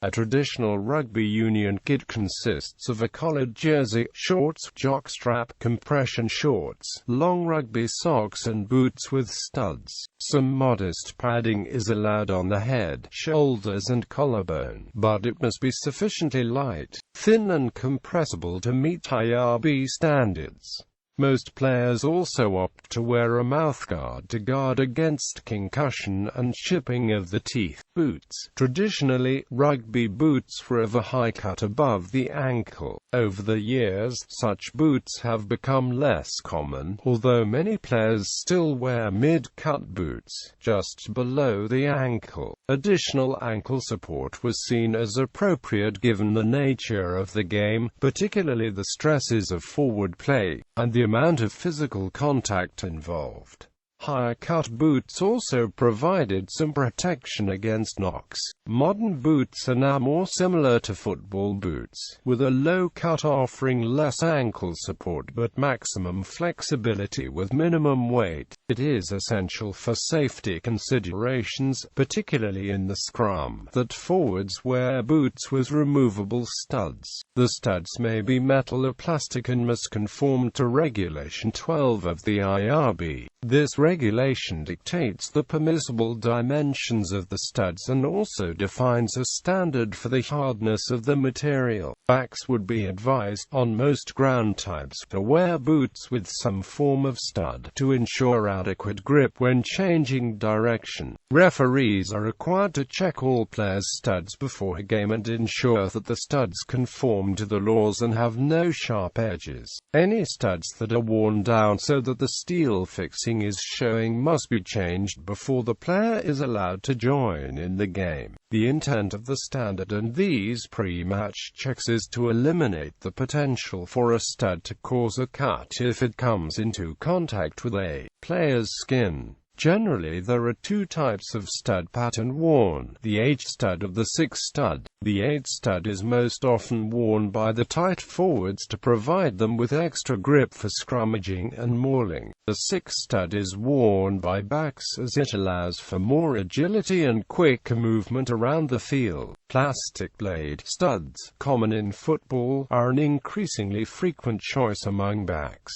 A traditional rugby union kit consists of a collared jersey, shorts, jockstrap, compression shorts, long rugby socks and boots with studs. Some modest padding is allowed on the head, shoulders and collarbone, but it must be sufficiently light, thin and compressible to meet IRB standards. Most players also opt to wear a mouthguard to guard against concussion and chipping of the teeth. Boots. Traditionally, rugby boots were of a high cut above the ankle. Over the years, such boots have become less common, although many players still wear mid-cut boots, just below the ankle. Additional ankle support was seen as appropriate given the nature of the game, particularly the stresses of forward play, and the amount of physical contact involved. Higher-cut boots also provided some protection against knocks. Modern boots are now more similar to football boots, with a low cut offering less ankle support but maximum flexibility with minimum weight. It is essential for safety considerations, particularly in the scrum, that forwards wear boots with removable studs. The studs may be metal or plastic and must conform to Regulation 12 of the IRB. This regulation dictates the permissible dimensions of the studs and also defines a standard for the hardness of the material. Backs would be advised, on most ground types, to wear boots with some form of stud, to ensure adequate grip when changing direction. Referees are required to check all players' studs before a game and ensure that the studs conform to the laws and have no sharp edges. Any studs that are worn down so that the steel fixing is showing must be changed before the player is allowed to join in the game. The intent of the standard and these pre-match checks is to eliminate the potential for a stud to cause a cut if it comes into contact with a player's skin. Generally, there are two types of stud pattern worn: the 8 stud of the 6 stud. The 8 stud is most often worn by the tight forwards to provide them with extra grip for scrummaging and mauling. The 6 stud is worn by backs as it allows for more agility and quicker movement around the field. Plastic blade studs, common in football, are an increasingly frequent choice among backs.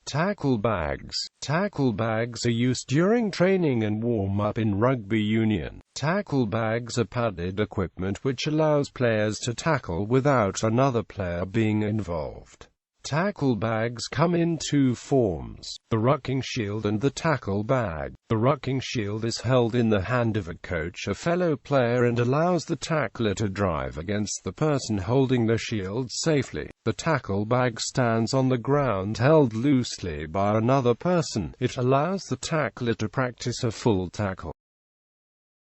Tackle bags. Tackle bags are used during training and warm-up in rugby union. Tackle bags are padded equipment which allows players to tackle without another player being involved. Tackle bags come in two forms: the rucking shield and the tackle bag. The rucking shield is held in the hand of a coach, a fellow player, and allows the tackler to drive against the person holding the shield safely. The tackle bag stands on the ground held loosely by another person. It allows the tackler to practice a full tackle.